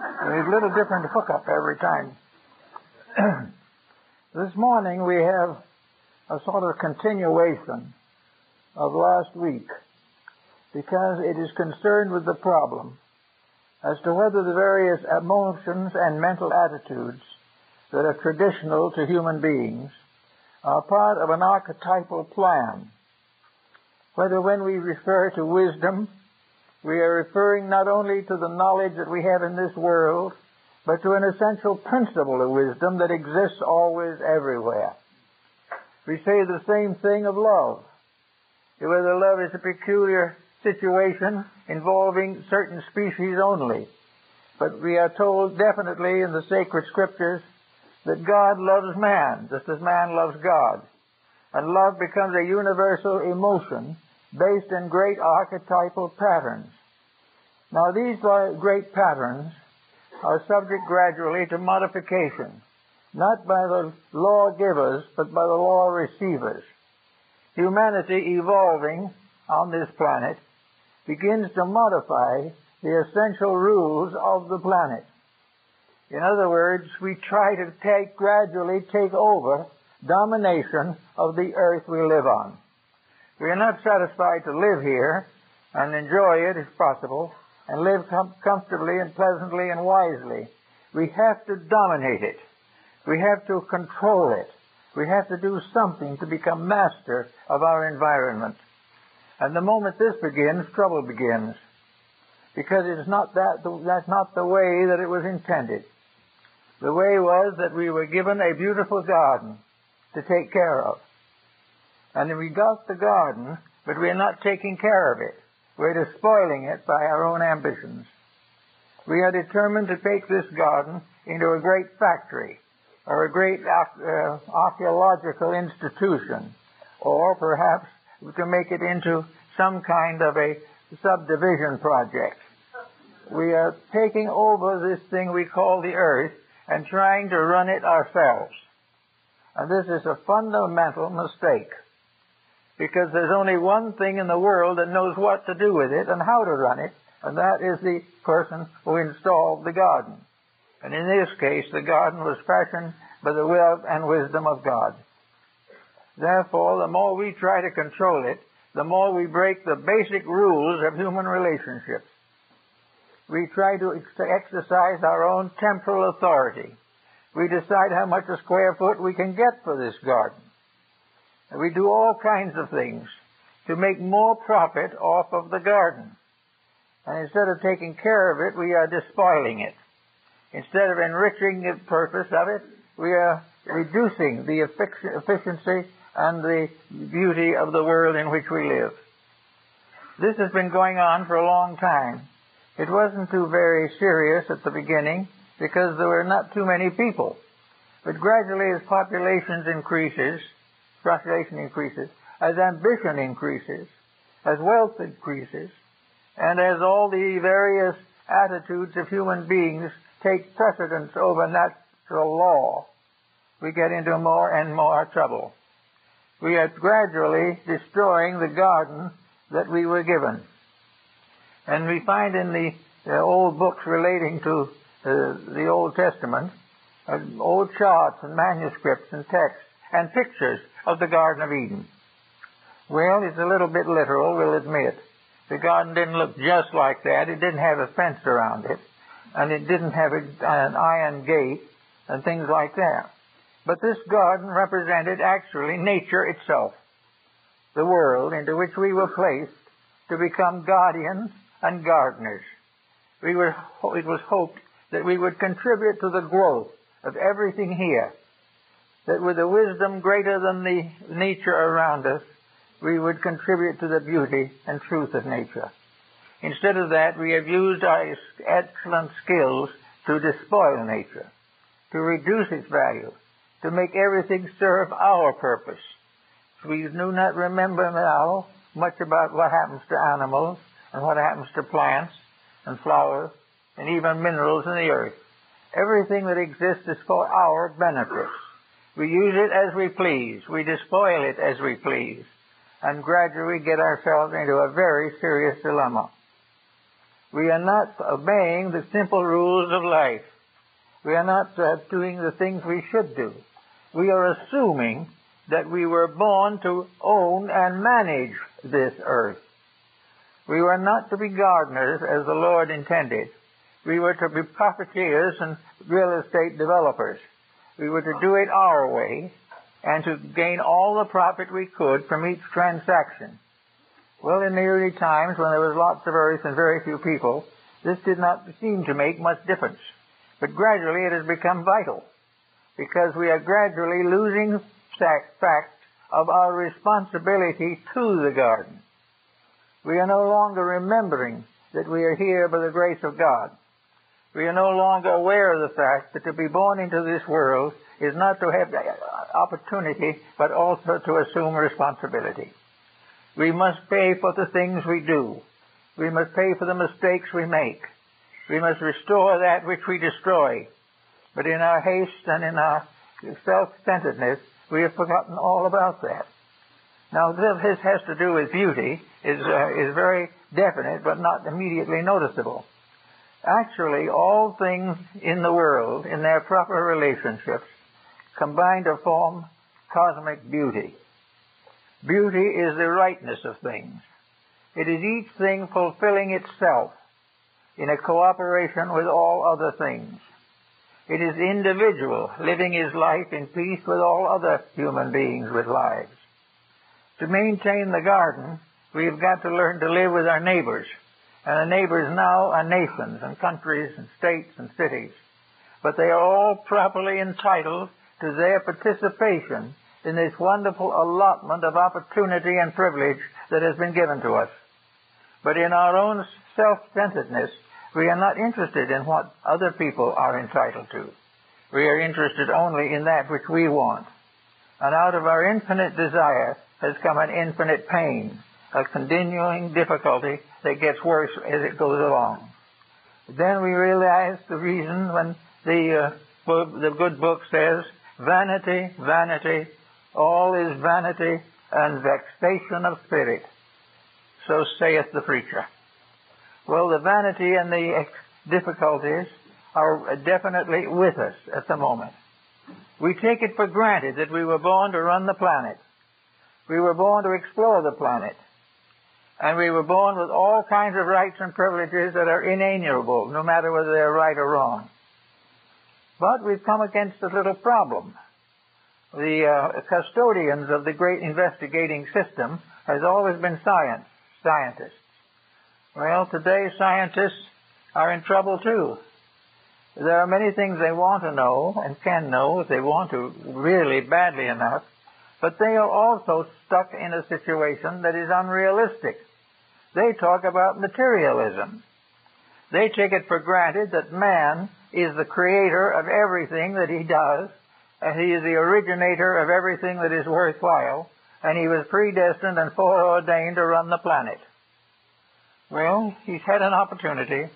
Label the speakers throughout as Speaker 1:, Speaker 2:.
Speaker 1: There's a little different hookup every time. This morning we have a sort of continuation of last week, because it is concerned with the problem as to whether the various emotions and mental attitudes that are traditional to human beings are part of an archetypal plan. Whether when we refer to wisdom, we are referring not only to the knowledge that we have in this world, but to an essential principle of wisdom that exists always everywhere. We say the same thing of love. Whether love is a peculiar situation involving certain species only. But we are told definitely in the sacred scriptures that God loves man, just as man loves God. And love becomes a universal emotion based in great archetypal patterns. Now these great patterns are subject gradually to modification, not by the lawgivers, but by the law receivers. Humanity evolving on this planet begins to modify the essential rules of the planet. In other words, we try to gradually take over domination of the earth we live on. We are not satisfied to live here and enjoy it if possible, and live comfortably and pleasantly and wisely. We have to dominate it. We have to control it. We have to do something to become master of our environment. And the moment this begins, trouble begins. Because that's not the way that it was intended. The way was that we were given a beautiful garden to take care of. And we got the garden, but we're not taking care of it. We're despoiling it by our own ambitions. We are determined to take this garden into a great factory, or a great archaeological institution, or perhaps to make it into some kind of a subdivision project. We are taking over this thing we call the earth and trying to run it ourselves. And this is a fundamental mistake, because there's only one thing in the world that knows what to do with it and how to run it, and that is the person who installed the garden. And in this case, the garden was fashioned by the will and wisdom of God. Therefore, the more we try to control it, the more we break the basic rules of human relationships. We try to exercise our own temporal authority. We decide how much a square foot we can get for this garden. And we do all kinds of things to make more profit off of the garden. And instead of taking care of it, we are despoiling it. Instead of enriching the purpose of it, we are reducing the efficiency and the beauty of the world in which we live. This has been going on for a long time. It wasn't too very serious at the beginning because there were not too many people. But gradually as population increases, as ambition increases, as wealth increases, and as all the various attitudes of human beings take precedence over natural law, we get into more and more trouble. We are gradually destroying the garden that we were given. And we find in the old books relating to the Old Testament, old charts and manuscripts and texts and pictures of the Garden of Eden. Well, it's a little bit literal, we'll admit. The garden didn't look just like that. It didn't have a fence around it, and it didn't have an iron gate and things like that. But this garden represented actually nature itself, the world into which we were placed to become guardians and gardeners. It was hoped that we would contribute to the growth of everything here, that with a wisdom greater than the nature around us, we would contribute to the beauty and truth of nature. Instead of that, we have used our excellent skills to despoil nature, to reduce its value, to make everything serve our purpose. We do not remember now much about what happens to animals and what happens to plants and flowers and even minerals in the earth. Everything that exists is for our benefit. We use it as we please. We despoil it as we please. And gradually get ourselves into a very serious dilemma. We are not obeying the simple rules of life. We are not doing the things we should do. We are assuming that we were born to own and manage this earth. We were not to be gardeners as the Lord intended. We were to be profiteers and real estate developers. We were to do it our way and to gain all the profit we could from each transaction. Well, in the early times, when there was lots of earth and very few people, this did not seem to make much difference. But gradually it has become vital, because we are gradually losing fact of our responsibility to the garden. We are no longer remembering that we are here by the grace of God. We are no longer aware of the fact that to be born into this world is not to have opportunity, but also to assume responsibility. We must pay for the things we do. We must pay for the mistakes we make. We must restore that which we destroy. But in our haste and in our self-centeredness, we have forgotten all about that. Now, this has to do with beauty, is very definite, but not immediately noticeable. Actually, all things in the world, in their proper relationships, combine to form cosmic beauty. Beauty is the rightness of things. It is each thing fulfilling itself in a cooperation with all other things. It is the individual living his life in peace with all other human beings with lives. To maintain the garden, we've got to learn to live with our neighbors. And the neighbors now are nations and countries and states and cities. But they are all properly entitled to their participation in this wonderful allotment of opportunity and privilege that has been given to us. But in our own self-centeredness, we are not interested in what other people are entitled to. We are interested only in that which we want. And out of our infinite desire has come an infinite pain, a continuing difficulty that gets worse as it goes along. Then we realize the reason when the good book says, vanity, vanity, all is vanity and vexation of spirit. So saith the preacher. Well, the vanity and the difficulties are definitely with us at the moment. We take it for granted that we were born to run the planet. We were born to explore the planet. And we were born with all kinds of rights and privileges that are inalienable, no matter whether they're right or wrong. But we've come against a little problem. The custodians of the great investigating system has always been scientists. Well, today scientists are in trouble too. There are many things they want to know and can know if they want to really badly enough, but they are also stuck in a situation that is unrealistic. They talk about materialism. They take it for granted that man is the creator of everything that he does, and he is the originator of everything that is worthwhile, and he was predestined and foreordained to run the planet. Well, he's had an opportunity.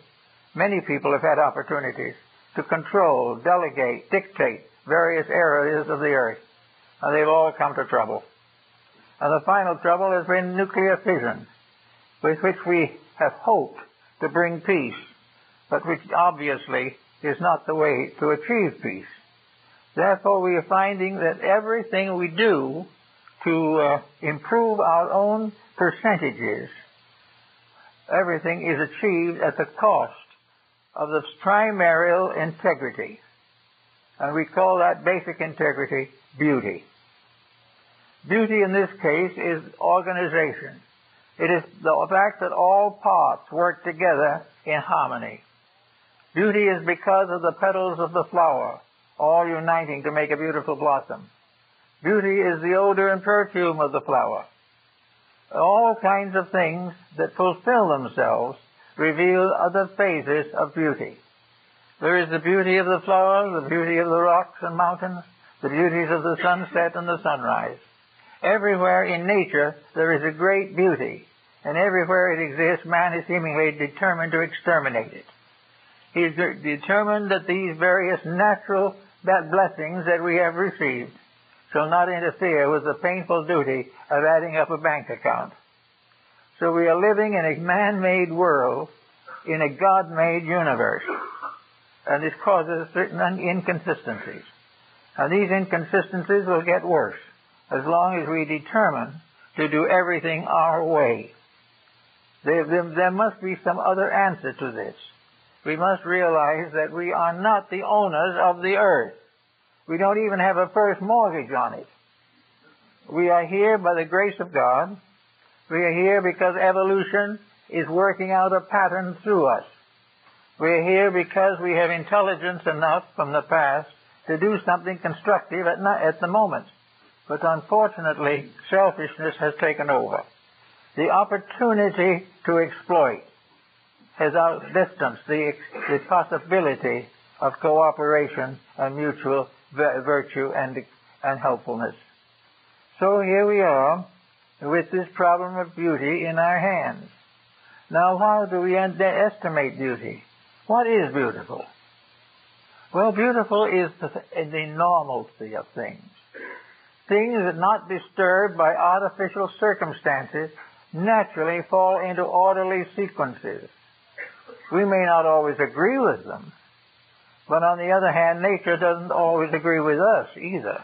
Speaker 1: Many people have had opportunities to control, delegate, dictate various areas of the earth, and they've all come to trouble. And the final trouble has been nuclear fission, with which we have hoped to bring peace, but which obviously is not the way to achieve peace. Therefore, we are finding that everything we do to improve our own percentages, everything is achieved at the cost of the primary integrity. And we call that basic integrity beauty. Beauty in this case is organization. It is the fact that all parts work together in harmony. Beauty is because of the petals of the flower, all uniting to make a beautiful blossom. Beauty is the odor and perfume of the flower. All kinds of things that fulfill themselves reveal other phases of beauty. There is the beauty of the flower, the beauty of the rocks and mountains, the beauties of the sunset and the sunrise. Everywhere in nature there is a great beauty, and everywhere it exists, man is seemingly determined to exterminate it. He is determined that these various natural blessings that we have received shall not interfere with the painful duty of adding up a bank account. So we are living in a man-made world in a God-made universe. And this causes certain inconsistencies. And these inconsistencies will get worse as long as we determine to do everything our way. There must be some other answer to this. We must realize that we are not the owners of the earth. We don't even have a first mortgage on it. We are here by the grace of God. We are here because evolution is working out a pattern through us. We are here because we have intelligence enough from the past to do something constructive at the moment. But unfortunately, selfishness has taken over. The opportunity to exploit has outdistanced the possibility of cooperation and mutual virtue and helpfulness. So here we are with this problem of beauty in our hands. Now, how do we estimate beauty? What is beautiful? Well, beautiful is the normalcy of things. Things that are not disturbed by artificial circumstances naturally fall into orderly sequences. We may not always agree with them, but on the other hand, nature doesn't always agree with us either.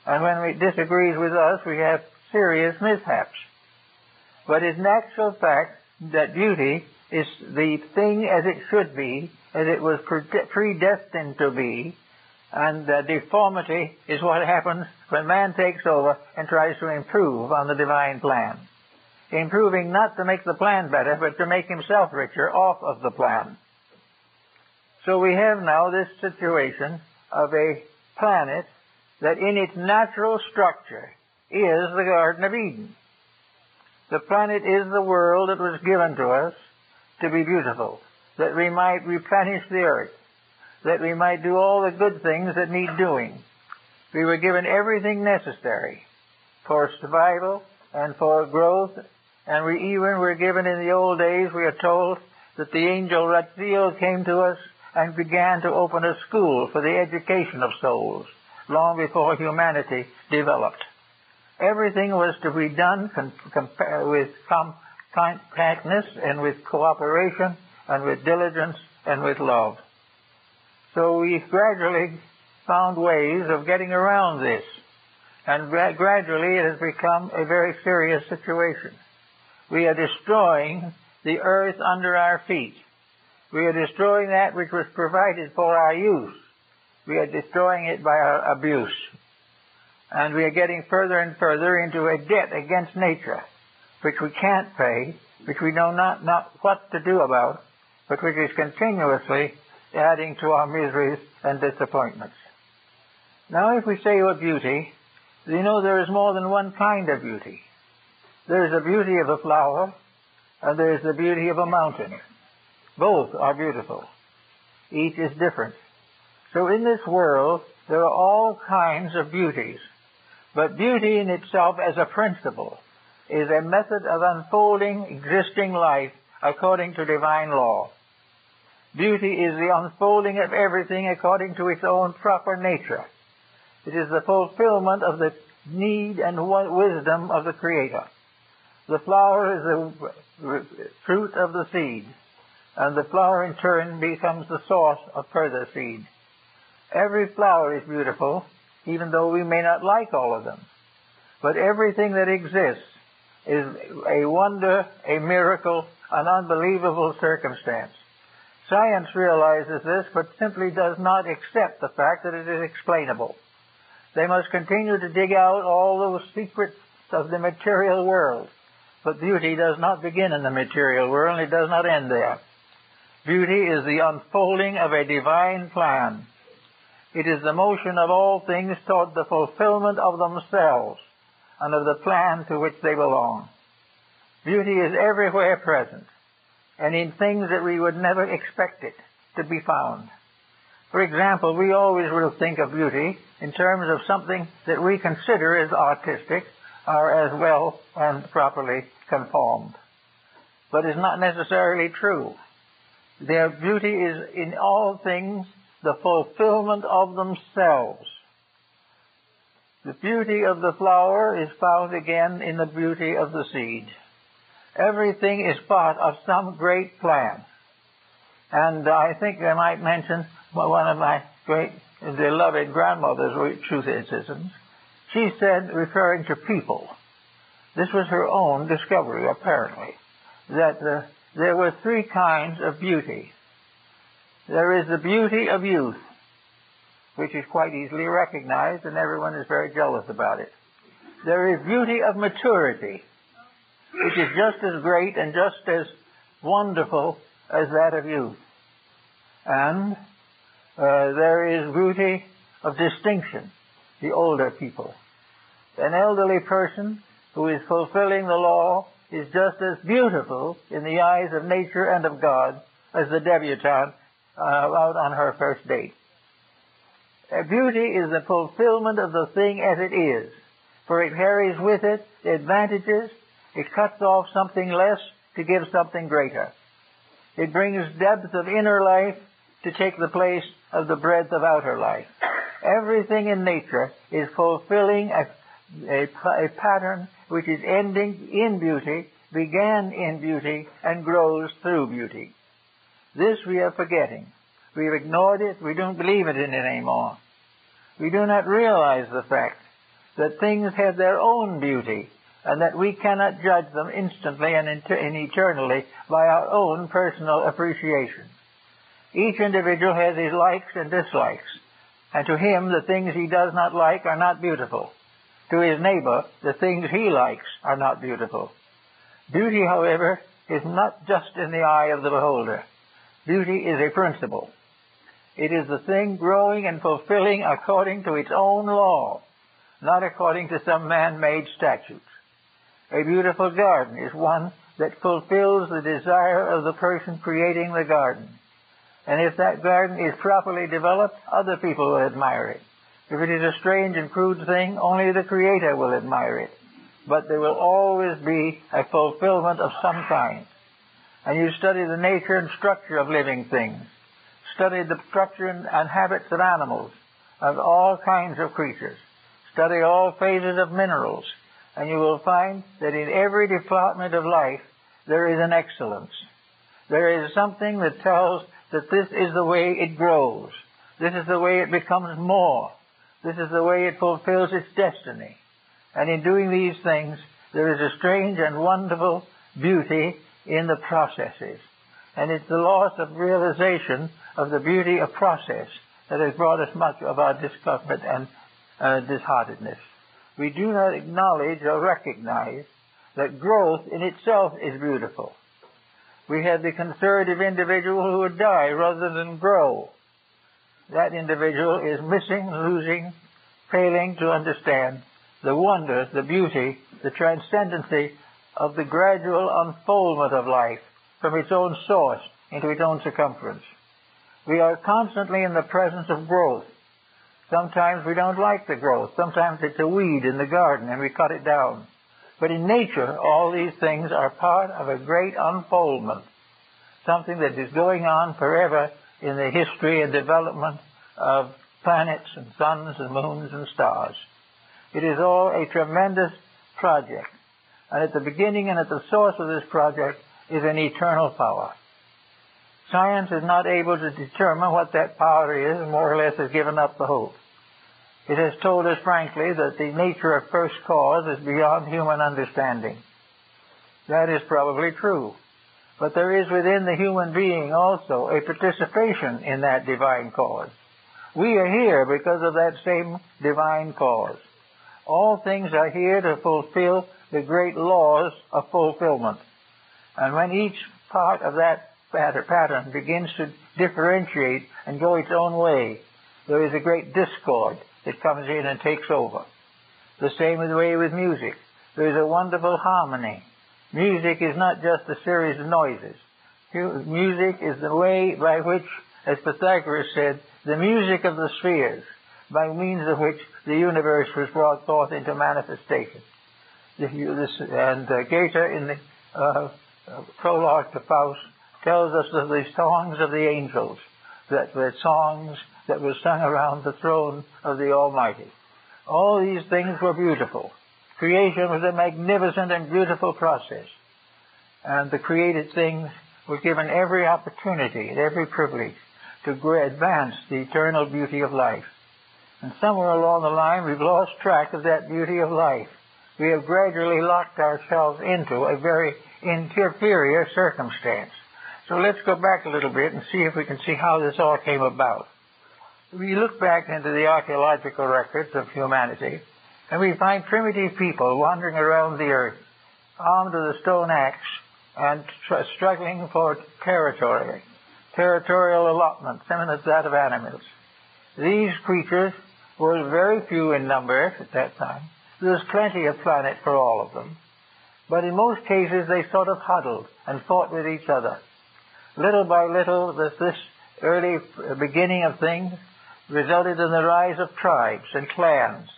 Speaker 1: And when it disagrees with us, we have serious mishaps. But it's an actual fact that beauty is the thing as it should be, as it was predestined to be, and deformity is what happens when man takes over and tries to improve on the divine plan. Improving not to make the plan better, but to make himself richer off of the plan. So we have now this situation of a planet that in its natural structure is the Garden of Eden. The planet is the world that was given to us to be beautiful, that we might replenish the earth, that we might do all the good things that need doing. We were given everything necessary for survival and for growth, and we even were given in the old days, we are told, that the angel Ratziel came to us and began to open a school for the education of souls, long before humanity developed. Everything was to be done with compactness and with cooperation and with diligence and with love. So we gradually found ways of getting around this. And gradually it has become a very serious situation. We are destroying the earth under our feet. We are destroying that which was provided for our use. We are destroying it by our abuse. And we are getting further and further into a debt against nature, which we can't pay, which we know not what to do about, but which is continuously adding to our miseries and disappointments. Now, if we say of beauty, you know there is more than one kind of beauty. There is the beauty of a flower, and there is the beauty of a mountain. Both are beautiful. Each is different. So in this world, there are all kinds of beauties. But beauty in itself as a principle is a method of unfolding existing life according to divine law. Beauty is the unfolding of everything according to its own proper nature. It is the fulfillment of the need and wisdom of the Creator. The flower is the fruit of the seed, and the flower in turn becomes the source of further seed. Every flower is beautiful, even though we may not like all of them. But everything that exists is a wonder, a miracle, an unbelievable circumstance. Science realizes this, but simply does not accept the fact that it is explainable. They must continue to dig out all those secrets of the material world. But beauty does not begin in the material world, and it does not end there. Beauty is the unfolding of a divine plan. It is the motion of all things toward the fulfillment of themselves and of the plan to which they belong. Beauty is everywhere present, and in things that we would never expect it to be found. For example, we always will think of beauty in terms of something that we consider as artistic or as well and properly conformed. But it's not necessarily true. Their beauty is in all things the fulfillment of themselves. The beauty of the flower is found again in the beauty of the seed. Everything is part of some great plan. And I think I might mention one of my great beloved grandmother's truth criticisms. She said, referring to people, this was her own discovery apparently, that there were three kinds of beauty. There is the beauty of youth, which is quite easily recognized, and everyone is very jealous about it. There is beauty of maturity, which is just as great and just as wonderful as that of youth. And there is beauty of distinction, the older people. An elderly person who is fulfilling the law is just as beautiful in the eyes of nature and of God as the debutante out on her first date. Beauty is the fulfillment of the thing as it is, for it carries with it the advantages. It cuts off something less to give something greater. It brings depth of inner life to take the place of the breadth of outer life. Everything in nature is fulfilling a pattern which is ending in beauty, began in beauty, and grows through beauty. This we are forgetting. We've ignored it. We don't believe in it anymore. We do not realize the fact that things have their own beauty, and that we cannot judge them instantly and eternally by our own personal appreciation. Each individual has his likes and dislikes, and to him the things he does not like are not beautiful. To his neighbor, the things he likes are not beautiful. Beauty, however, is not just in the eye of the beholder. Beauty is a principle. It is the thing growing and fulfilling according to its own law, not according to some man-made statutes. A beautiful garden is one that fulfills the desire of the person creating the garden. And if that garden is properly developed, other people will admire it. If it is a strange and crude thing, only the Creator will admire it. But there will always be a fulfillment of some kind. And you study the nature and structure of living things. Study the structure and habits of animals, of all kinds of creatures. Study all phases of minerals. And you will find that in every department of life, there is an excellence. There is something that tells that this is the way it grows. This is the way it becomes more. This is the way it fulfills its destiny. And in doing these things, there is a strange and wonderful beauty in the processes. And it's the loss of realization of the beauty of process that has brought us much of our discomfort and disheartedness. We do not acknowledge or recognize that growth in itself is beautiful. We have the conservative individual who would die rather than grow. That individual is missing, losing, failing to understand the wonder, the beauty, the transcendency of the gradual unfoldment of life from its own source into its own circumference. We are constantly in the presence of growth. Sometimes we don't like the growth. Sometimes it's a weed in the garden and we cut it down. But in nature, all these things are part of a great unfoldment, something that is going on forever in the history and development of planets and suns and moons and stars. It is all a tremendous project. And at the beginning and at the source of this project is an eternal power. Science is not able to determine what that power is, and more or less has given up the hope. It has told us frankly that the nature of first cause is beyond human understanding. That is probably true. But there is within the human being also a participation in that divine cause. We are here because of that same divine cause. All things are here to fulfill the great laws of fulfillment. And when each part of that pattern begins to differentiate and go its own way, there is a great discord that comes in and takes over. The same is the way with music. There is a wonderful harmony. Music is not just a series of noises. Music is the way by which, as Pythagoras said, the music of the spheres, by means of which the universe was brought forth into manifestation. And Goethe, in the prologue to Faust, tells us of the songs of the angels, that were songs that were sung around the throne of the Almighty. All these things were beautiful. Creation was a magnificent and beautiful process. And the created things was given every opportunity and every privilege to advance the eternal beauty of life. And somewhere along the line, we've lost track of that beauty of life. We have gradually locked ourselves into a very inferior circumstance. So let's go back a little bit and see if we can see how this all came about. We look back into the archaeological records of humanity, and we find primitive people wandering around the earth, armed with a stone axe and struggling for territorial allotment, similar to that of animals. These creatures were very few in number at that time. There was plenty of planet for all of them. But in most cases, they sort of huddled and fought with each other. Little by little, this early beginning of things resulted in the rise of tribes and clans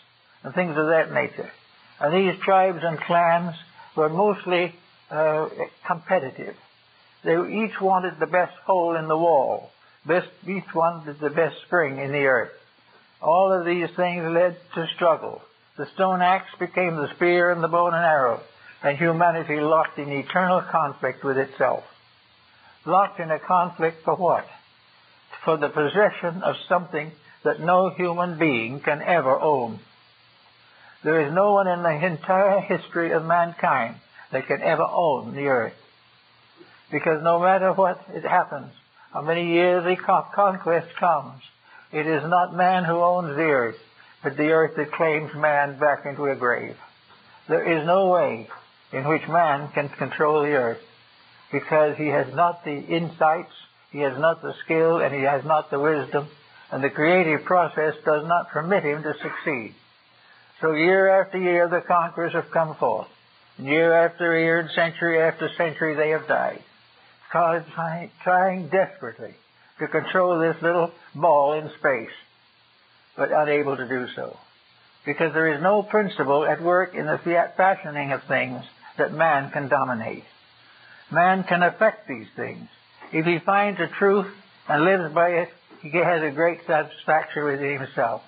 Speaker 1: and things of that nature. And these tribes and clans were mostly competitive. They each wanted the best hole in the wall. Each wanted the best spring in the earth. All of these things led to struggle. The stone axe became the spear and the bow and arrow, and humanity locked in eternal conflict with itself. Locked in a conflict for what? For the possession of something that no human being can ever own. There is no one in the entire history of mankind that can ever own the earth. Because no matter what it happens, how many years the conquest comes, it is not man who owns the earth, but the earth that claims man back into a grave. There is no way in which man can control the earth, because he has not the insights, he has not the skill, and he has not the wisdom, and the creative process does not permit him to succeed. So year after year the conquerors have come forth, and year after year and century after century they have died, trying desperately to control this little ball in space, but unable to do so. Because there is no principle at work in the fashioning of things that man can dominate. Man can affect these things. If he finds a truth and lives by it, he has a great satisfaction within himself.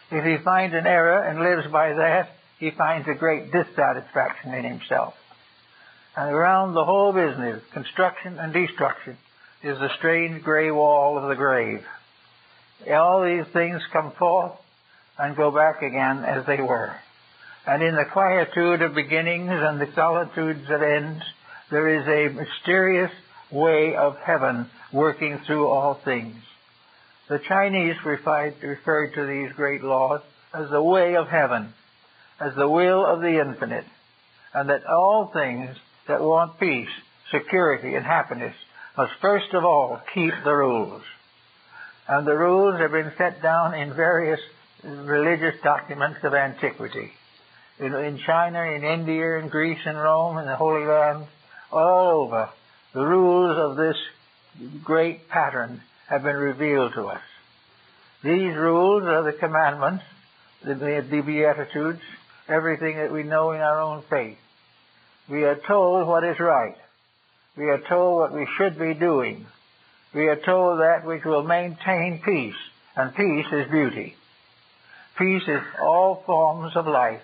Speaker 1: If he finds an error and lives by that, he finds a great dissatisfaction in himself. And around the whole business, construction and destruction, is the strange gray wall of the grave. All these things come forth and go back again as they were. And in the quietude of beginnings and the solitudes of ends, there is a mysterious way of heaven working through all things. The Chinese referred to these great laws as the way of heaven, as the will of the infinite, and that all things that want peace, security, and happiness must first of all keep the rules. And the rules have been set down in various religious documents of antiquity. In China, in India, in Greece, in Rome, in the Holy Land, all over, the rules of this great pattern have been revealed to us. These rules are the commandments, the Beatitudes, everything that we know in our own faith. We are told what is right. We are told what we should be doing. We are told that which will maintain peace, and peace is beauty. Peace is all forms of life,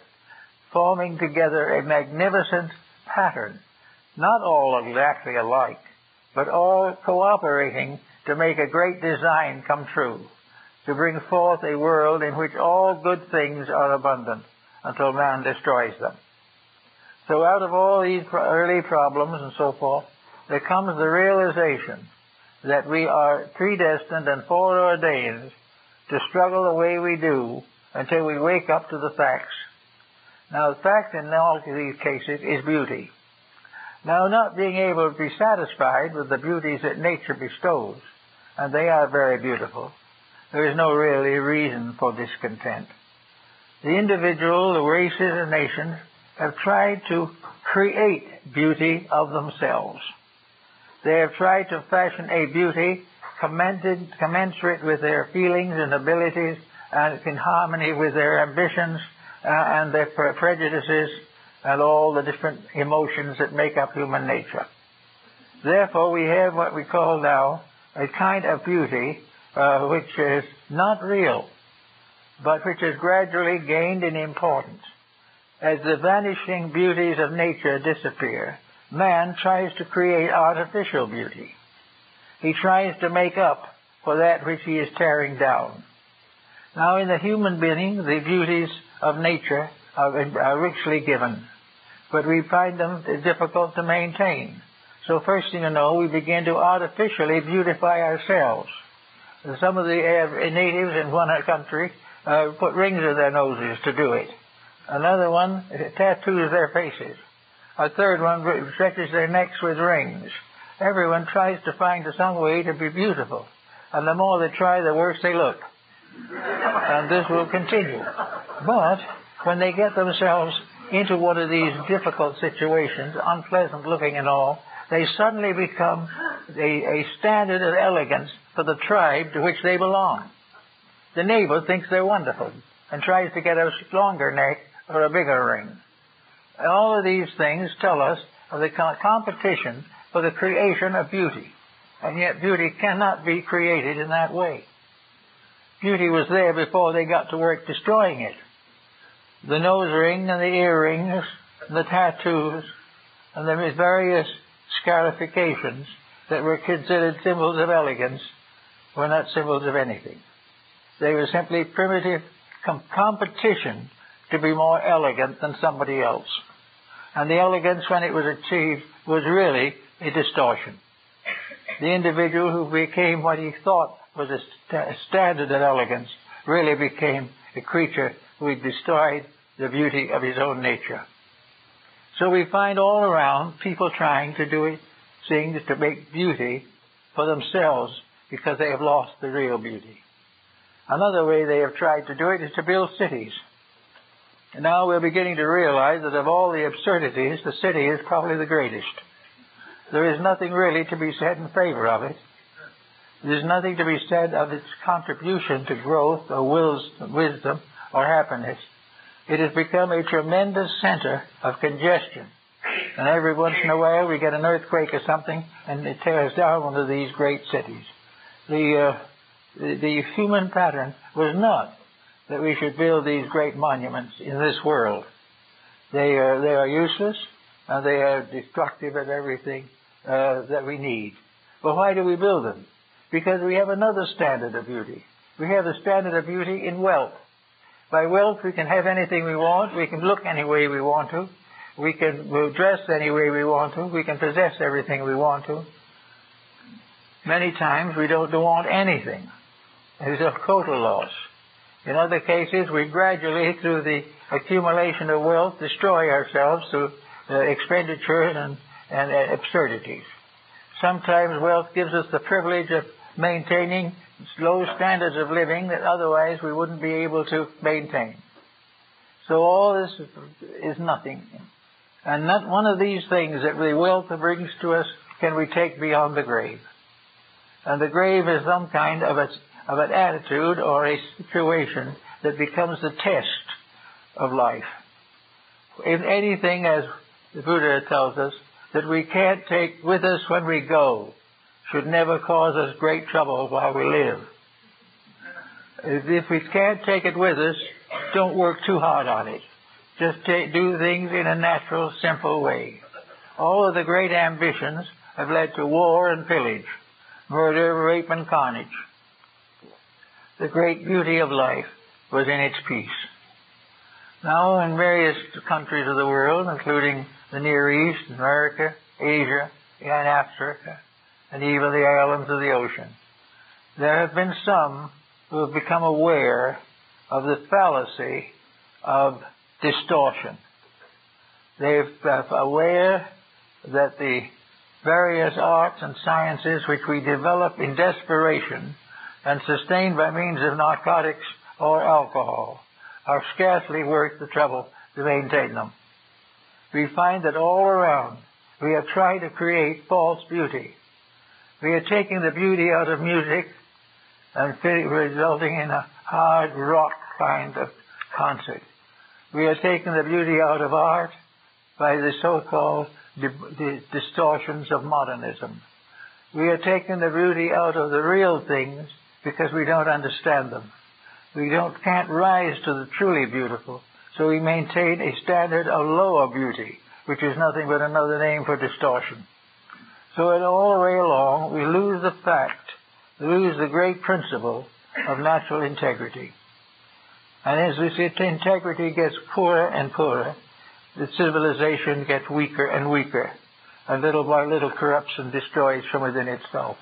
Speaker 1: forming together a magnificent pattern, not all exactly alike, but all cooperating to make a great design come true, to bring forth a world in which all good things are abundant until man destroys them. So out of all these early problems and so forth, there comes the realization that we are predestined and foreordained to struggle the way we do until we wake up to the facts. Now, the fact in all of these cases is beauty. Now, not being able to be satisfied with the beauties that nature bestows, and they are very beautiful, there is no really reason for discontent. The individual, the races and nations have tried to create beauty of themselves. They have tried to fashion a beauty commensurate with their feelings and abilities and in harmony with their ambitions and their prejudices and all the different emotions that make up human nature. Therefore, we have what we call now a kind of beauty which is not real, but which has gradually gained in importance. As the vanishing beauties of nature disappear, man tries to create artificial beauty. He tries to make up for that which he is tearing down. Now, in the human being, the beauties of nature are richly given, but we find them difficult to maintain. So first thing you know, we begin to artificially beautify ourselves. Some of the natives in one country put rings in their noses to do it. Another one tattoos their faces. A third one stretches their necks with rings. Everyone tries to find some way to be beautiful. And the more they try, the worse they look. And this will continue. But when they get themselves into one of these difficult situations, unpleasant looking and all, they suddenly become a standard of elegance for the tribe to which they belong. The neighbor thinks they're wonderful and tries to get a longer neck or a bigger ring. All of these things tell us of the competition for the creation of beauty. And yet beauty cannot be created in that way. Beauty was there before they got to work destroying it. The nose ring and the earrings and the tattoos and the various scarifications that were considered symbols of elegance were not symbols of anything. They were simply primitive competition to be more elegant than somebody else. And the elegance, when it was achieved, was really a distortion. The individual who became what he thought was a standard of elegance really became a creature who had destroyed the beauty of his own nature. So we find all around people trying to do things to make beauty for themselves because they have lost the real beauty. Another way they have tried to do it is to build cities. And now we're beginning to realize that of all the absurdities, the city is probably the greatest. There is nothing really to be said in favor of it. There's nothing to be said of its contribution to growth or wisdom or happiness. It has become a tremendous center of congestion. And every once in a while we get an earthquake or something and it tears down one of these great cities. The human pattern was not that we should build these great monuments in this world. They are useless and they are destructive of everything that we need. But why do we build them? Because we have another standard of beauty. We have the standard of beauty in wealth. By wealth we can have anything we want. We can look any way we want to. We'll dress any way we want to. We can possess everything we want to. Many times we don't want anything. There's a total loss. In other cases, we gradually, through the accumulation of wealth, destroy ourselves through expenditures and absurdities. Sometimes wealth gives us the privilege of maintaining low standards of living that otherwise we wouldn't be able to maintain. So all this is nothing. And not one of these things that the wealth brings to us can we take beyond the grave. And the grave is some kind of an attitude or a situation that becomes the test of life. In anything, as the Buddha tells us, that we can't take with us when we go should never cause us great trouble while we live. If we can't take it with us, don't work too hard on it. Just do things in a natural, simple way. All of the great ambitions have led to war and pillage, murder, rape, and carnage. The great beauty of life was in its peace. Now, in various countries of the world, including the Near East, America, Asia, and Africa, and even the islands of the ocean, there have been some who have become aware of the fallacy of distortion. They're aware that the various arts and sciences which we develop in desperation and sustained by means of narcotics or alcohol are scarcely worth the trouble to maintain them. We find that all around we have tried to create false beauty. We are taking the beauty out of music and resulting in a hard rock kind of concert. We are taking the beauty out of art by the so-called distortions of modernism. We are taking the beauty out of the real things because we don't understand them. We can't rise to the truly beautiful, so we maintain a standard of lower beauty which is nothing but another name for distortion. So all the way along, we lose the fact, we lose the great principle of natural integrity. And as this integrity gets poorer and poorer, the civilization gets weaker and weaker, and little by little corrupts and destroys from within itself.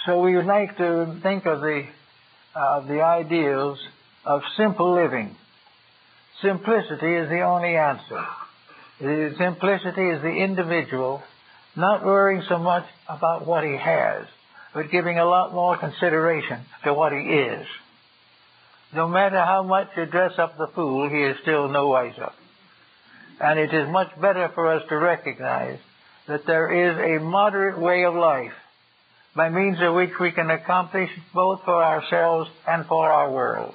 Speaker 1: So we would like to think of the ideals of simple living. Simplicity is the only answer. Simplicity is the individual not worrying so much about what he has, but giving a lot more consideration to what he is. No matter how much you dress up the fool, he is still no wiser. And it is much better for us to recognize that there is a moderate way of life by means of which we can accomplish both for ourselves and for our world.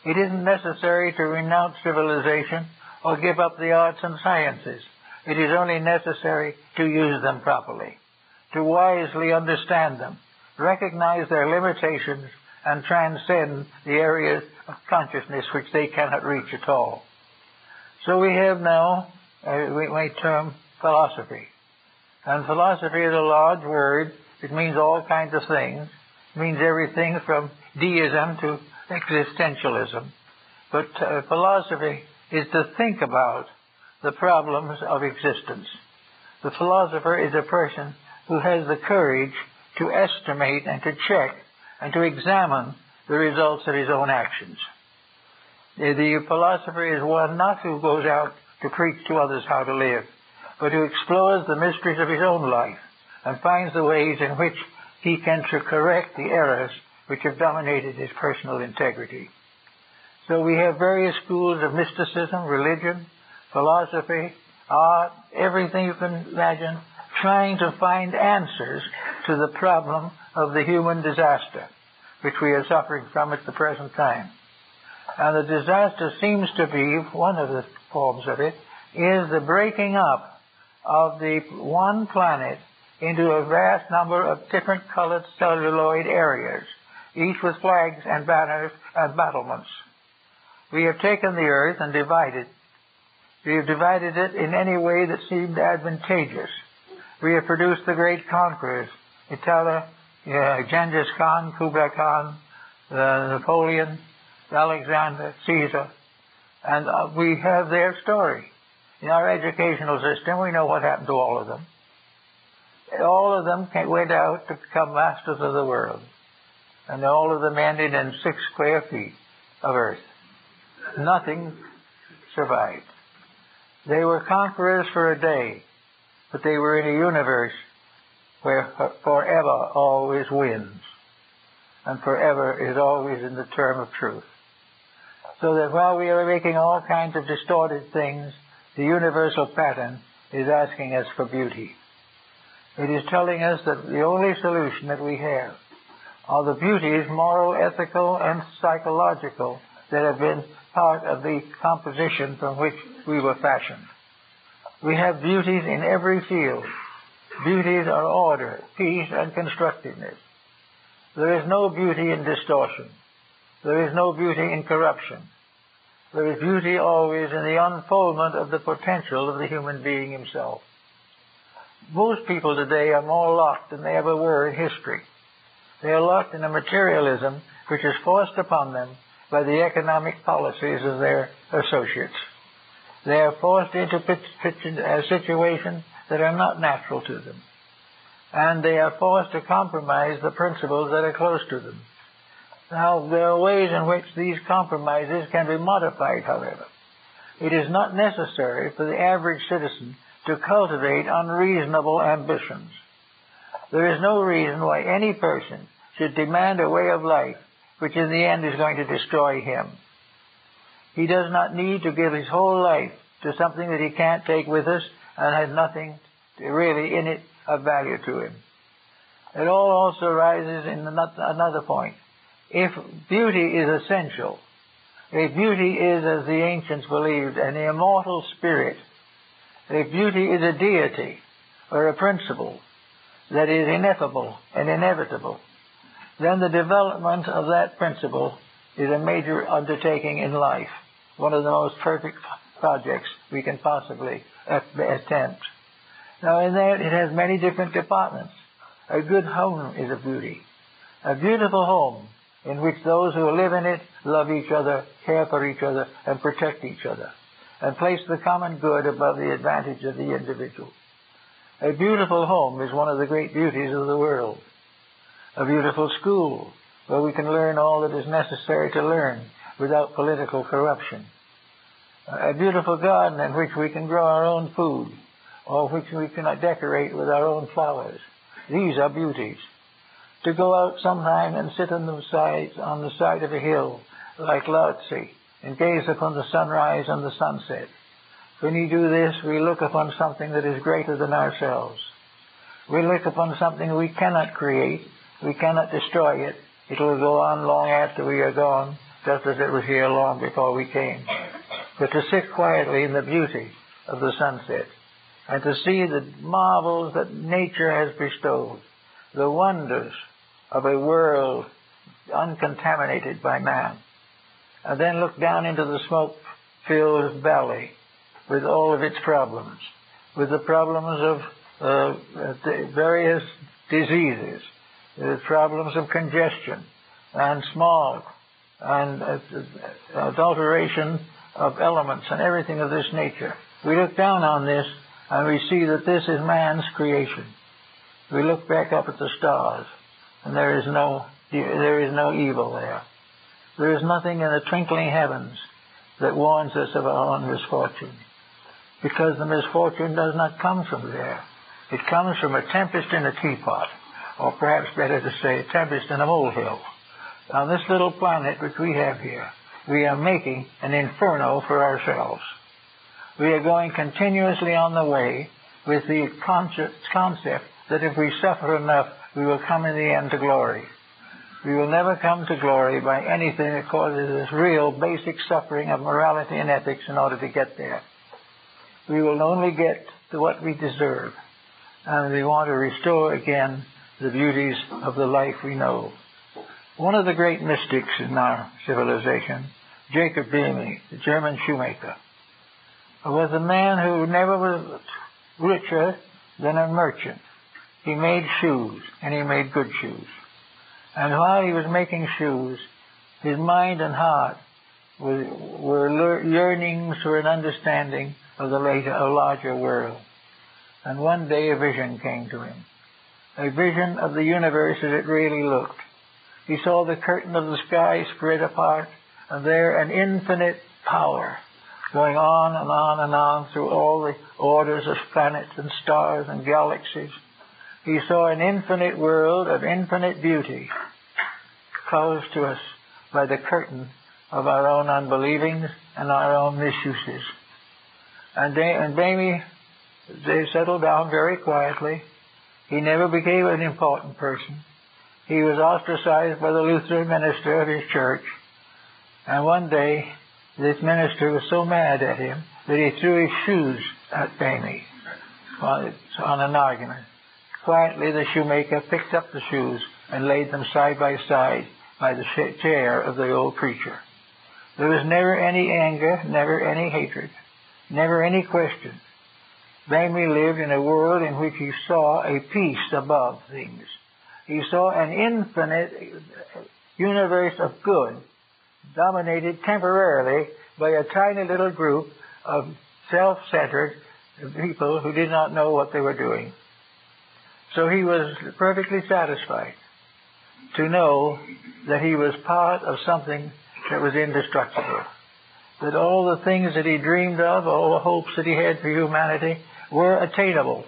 Speaker 1: It isn't necessary to renounce civilization or give up the arts and sciences. It is only necessary to use them properly, to wisely understand them, recognize their limitations, and transcend the areas of consciousness which they cannot reach at all. So we have now, we might term, philosophy. And philosophy is a large word. It means all kinds of things. It means everything from deism to existentialism. But philosophy is to think about the problems of existence. The philosopher is a person who has the courage to estimate and to check and to examine the results of his own actions. The philosopher is one not who goes out to preach to others how to live, but who explores the mysteries of his own life and finds the ways in which he can correct the errors which have dominated his personal integrity. So we have various schools of mysticism, religion, philosophy, art, everything you can imagine, trying to find answers to the problem of the human disaster, which we are suffering from at the present time. And the disaster seems to be, one of the forms of it, is the breaking up of the one planet into a vast number of different colored celluloid areas, each with flags and banners and battlements. We have taken the earth and divided. We have divided it in any way that seemed advantageous. We have produced the great conquerors, Genghis Khan, Kublai Khan, Napoleon, Alexander, Caesar, and we have their story. In our educational system, we know what happened to all of them. All of them went out to become masters of the world, and all of them ended in 6 square feet of earth. Nothing survived. They were conquerors for a day, but they were in a universe where forever always wins, and forever is always in the term of truth. So that while we are making all kinds of distorted things, the universal pattern is asking us for beauty. It is telling us that the only solution that we have are the beauties, moral, ethical, and psychological, that have been part of the composition from which we were fashioned. We have beauties in every field. Beauties are order, peace, and constructiveness. There is no beauty in distortion. There is no beauty in corruption. There is beauty always in the unfoldment of the potential of the human being himself. Most people today are more locked than they ever were in history. They are locked in a materialism which is forced upon them by the economic policies of their associates. They are forced into situations that are not natural to them. And they are forced to compromise the principles that are close to them. Now, there are ways in which these compromises can be modified, however. It is not necessary for the average citizen to cultivate unreasonable ambitions. There is no reason why any person should demand a way of life which in the end is going to destroy him. He does not need to give his whole life to something that he can't take with us and has nothing really in it of value to him. It all also rises in another point. If beauty is essential, if beauty is, as the ancients believed, an immortal spirit, if beauty is a deity or a principle that is ineffable and inevitable, then the development of that principle is a major undertaking in life, one of the most perfect projects we can possibly attempt. Now in that it has many different departments. A good home is a beauty. A beautiful home in which those who live in it love each other, care for each other, and protect each other, and place the common good above the advantage of the individual. A beautiful home is one of the great beauties of the world. A beautiful school where we can learn all that is necessary to learn without political corruption. A beautiful garden in which we can grow our own food, or which we can decorate with our own flowers. These are beauties. To go out sometime and sit on the side of a hill, like Lao Tzu, and gaze upon the sunrise and the sunset. When we do this, we look upon something that is greater than ourselves. We look upon something we cannot create, we cannot destroy it. It will go on long after we are gone, just as it was here long before we came. But to sit quietly in the beauty of the sunset, and to see the marvels that nature has bestowed, the wonders of a world uncontaminated by man, and then look down into the smoke-filled valley with all of its problems, with the problems of various diseases, the problems of congestion and smog and adulteration of elements and everything of this nature. We look down on this and we see that this is man's creation. We look back up at the stars, and there is no evil there. There is nothing in the twinkling heavens that warns us of our own misfortune, because the misfortune does not come from there. It comes from a tempest in a teapot, or perhaps better to say, a tempest in a molehill. On this little planet which we have here, we are making an inferno for ourselves. We are going continuously on the way with the concept that if we suffer enough, we will come in the end to glory. We will never come to glory by anything that causes this real basic suffering of morality and ethics in order to get there. We will only get to what we deserve, and we want to restore again the beauties of the life we know. One of the great mystics in our civilization, Jacob Boehme, the German shoemaker, was a man who never was richer than a merchant. He made shoes, and he made good shoes. And while he was making shoes, his mind and heart were yearnings for an understanding of the larger world. And one day a vision came to him, a vision of the universe as it really looked. He saw the curtain of the sky spread apart, and there an infinite power going on and on and on through all the orders of planets and stars and galaxies. He saw an infinite world of infinite beauty closed to us by the curtain of our own unbelievings and our own misuses. And Boehme, they settled down very quietly. He never became an important person. He was ostracized by the Lutheran minister of his church. And one day, this minister was so mad at him that he threw his shoes at Boehme on an argument. Quietly, the shoemaker picked up the shoes and laid them side by side by the chair of the old preacher. There was never any anger, never any hatred, never any question. Boehme lived in a world in which he saw a peace above things. He saw an infinite universe of good dominated temporarily by a tiny little group of self-centered people who did not know what they were doing. So he was perfectly satisfied to know that he was part of something that was indestructible, that all the things that he dreamed of, all the hopes that he had for humanity were attainable.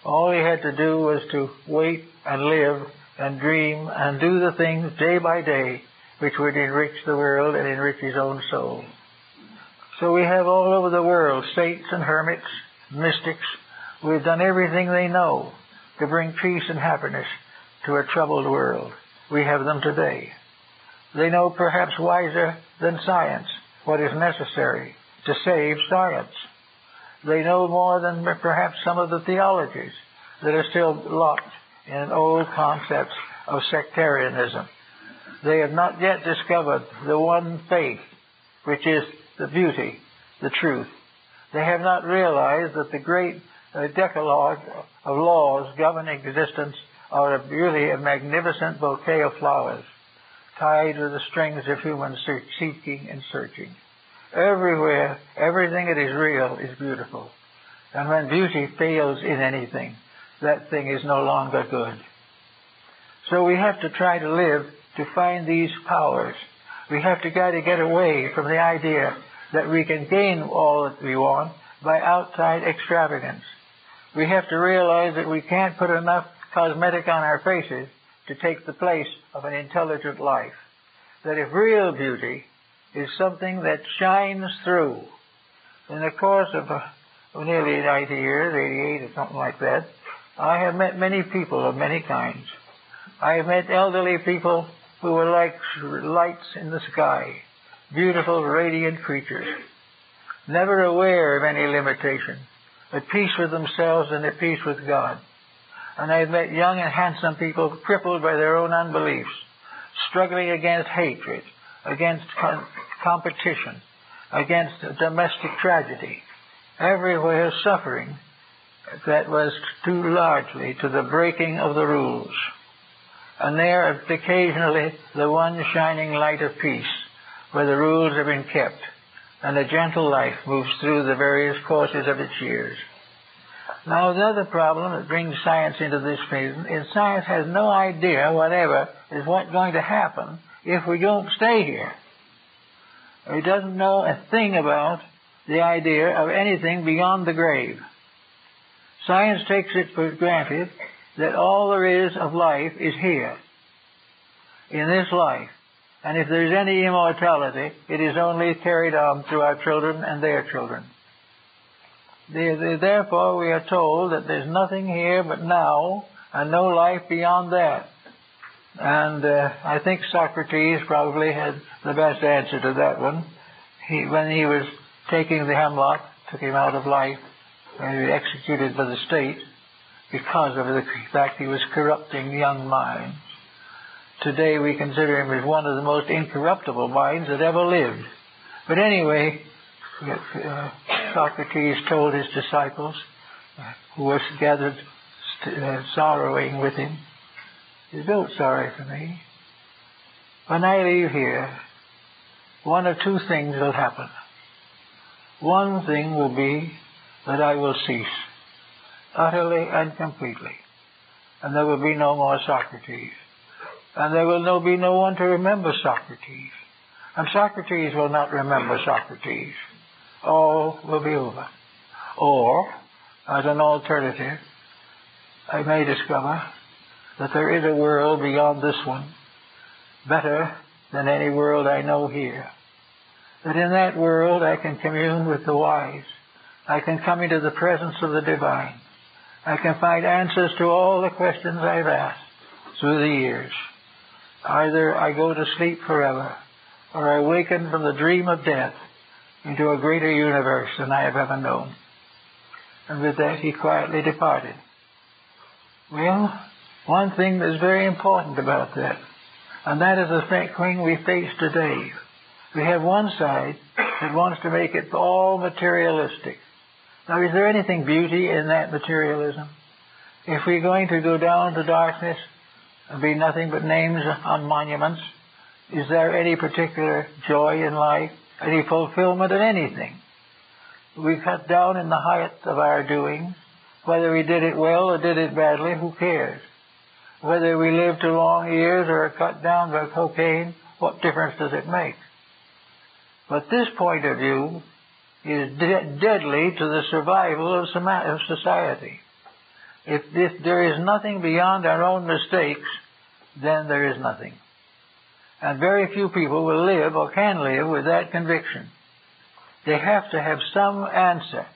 Speaker 1: All he had to do was to wait and live and dream and do the things day by day which would enrich the world and enrich his own soul. So we have all over the world saints and hermits, mystics, who have done everything they know to bring peace and happiness to a troubled world. We have them today. They know perhaps wiser than science what is necessary to save science. They know more than perhaps some of the theologies that are still locked in old concepts of sectarianism. They have not yet discovered the one faith, which is the beauty the truth. They have not realized that the great decalogue of laws governing existence are really a magnificent bouquet of flowers tied to the strings of human seeking and searching. Everywhere, everything that is real is beautiful. And when beauty fails in anything, that thing is no longer good. So we have to try to live to find these powers. We have to try to get away from the idea that we can gain all that we want by outside extravagance. We have to realize that we can't put enough cosmetic on our faces to take the place of an intelligent life. That if real beauty is something that shines through, in the course of nearly 90 years, 88 or something like that, I have met many people of many kinds. I have met elderly people who were like lights in the sky, beautiful, radiant creatures, never aware of any limitation, at peace with themselves and at peace with God. And I've met young and handsome people crippled by their own unbeliefs, struggling against hatred, against competition, against domestic tragedy, everywhere suffering that was due largely to the breaking of the rules. And there occasionally the one shining light of peace, where the rules have been kept, and a gentle life moves through the various courses of its years. Now, the other problem that brings science into this phase is science has no idea whatever is what's going to happen if we don't stay here. It doesn't know a thing about the idea of anything beyond the grave. Science takes it for granted that all there is of life is here, in this life. And if there's any immortality, it is only carried on through our children and their children. Therefore, we are told that there's nothing here but now, and no life beyond that. And I think Socrates probably had the best answer to that one. When he was taking the hemlock, took him out of life, and he was executed by the state because of the fact he was corrupting young minds. Today we consider him as one of the most incorruptible minds that ever lived. But anyway, Socrates told his disciples, who were gathered sorrowing with him, "Don't sorrow for me. When I leave here, one of two things will happen. One thing will be that I will cease, utterly and completely, and there will be no more Socrates. And there will be no one to remember Socrates. And Socrates will not remember Socrates. All will be over. Or, as an alternative, I may discover that there is a world beyond this one, better than any world I know here. That in that world I can commune with the wise. I can come into the presence of the divine. I can find answers to all the questions I've asked through the years. Either I go to sleep forever, or I awaken from the dream of death into a greater universe than I have ever known." And with that he quietly departed. Well, one thing that's very important about that, and that is the thing we face today. We have one side that wants to make it all materialistic. Now, is there anything beauty in that materialism? If we're going to go down to darkness and be nothing but names on monuments, is there any particular joy in life, any fulfillment in anything? We cut down in the height of our doing. Whether we did it well or did it badly, who cares? Whether we live to long years or are cut down by cocaine, what difference does it make? But this point of view is deadly to the survival of society. If there is nothing beyond our own mistakes, then there is nothing. And very few people will live or can live with that conviction. They have to have some answer.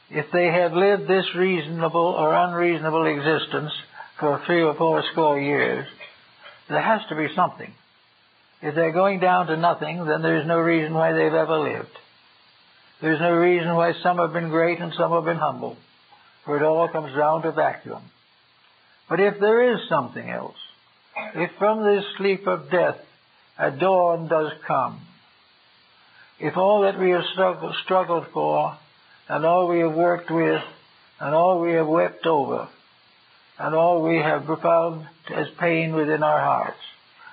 Speaker 1: If they have lived this reasonable or unreasonable existence for 3 or 4 score years, there has to be something. If they're going down to nothing, then there's no reason why they've ever lived. There's no reason why some have been great and some have been humble, for it all comes down to vacuum. But if there is something else, if from this sleep of death a dawn does come, If all that we have struggled for, and all we have worked with, and all we have wept over, and all we have found as pain within our hearts,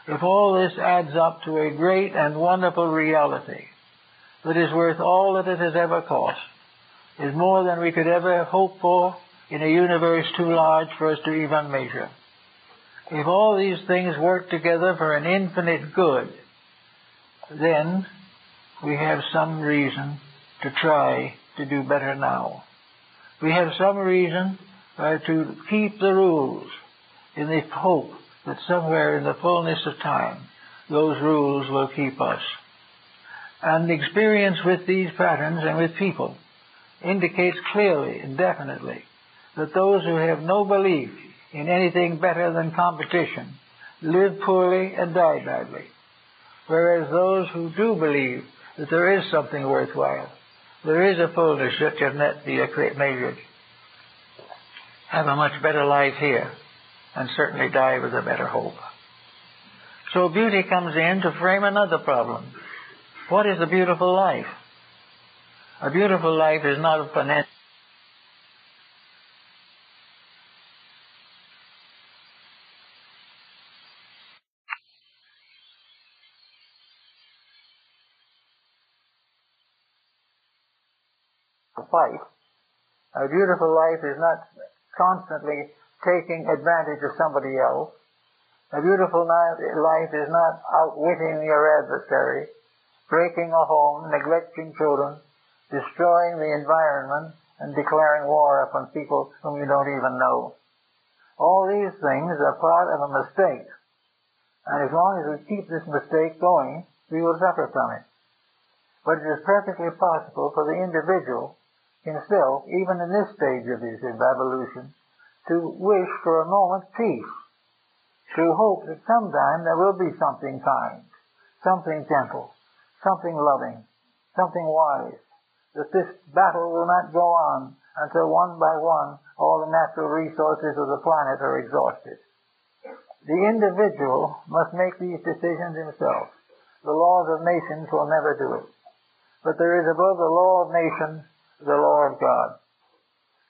Speaker 1: if all this adds up to a great and wonderful reality that is worth all that it has ever cost, is more than we could ever hope for in a universe too large for us to even measure. If all these things work together for an infinite good, then we have some reason to try to do better now. We have some reason to keep the rules in the hope that somewhere in the fullness of time those rules will keep us. And experience with these patterns and with people indicates clearly and definitely that those who have no belief in anything better than competition live poorly and die badly, whereas those who do believe that there is something worthwhile, there is a fullness that can be measured, have a much better life here, and certainly die with a better hope. So beauty comes in to frame another problem. What is a beautiful life? A beautiful life is not a financial fight. A beautiful life is not constantly taking advantage of somebody else. A beautiful life is not outwitting your adversary, breaking a home, neglecting children, destroying the environment, and declaring war upon people whom you don't even know. All these things are part of a mistake. And as long as we keep this mistake going, we will suffer from it. But it is perfectly possible for the individual himself, even in this stage of his evolution, to wish for a moment's peace, to hope that sometime there will be something kind, something gentle, something loving, something wise, that this battle will not go on until one by one all the natural resources of the planet are exhausted. The individual must make these decisions himself. The laws of nations will never do it. But there is above the law of nations the law of God.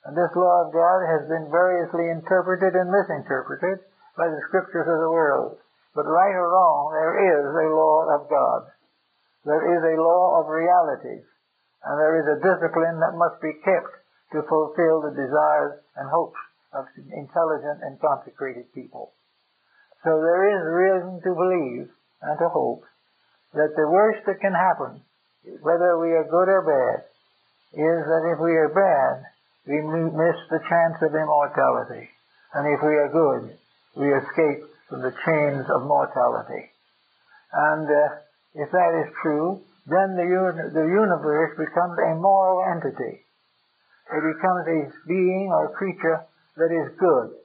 Speaker 1: And this law of God has been variously interpreted and misinterpreted by the scriptures of the world. But right or wrong, there is a law of God. There is a law of realities. And there is a discipline that must be kept to fulfill the desires and hopes of intelligent and consecrated people. So there is reason to believe and to hope that the worst that can happen, whether we are good or bad, is that if we are bad, we miss the chance of immortality. And if we are good, we escape from the chains of mortality. And if that is true, then the universe becomes a moral entity. It becomes a being or creature that is good.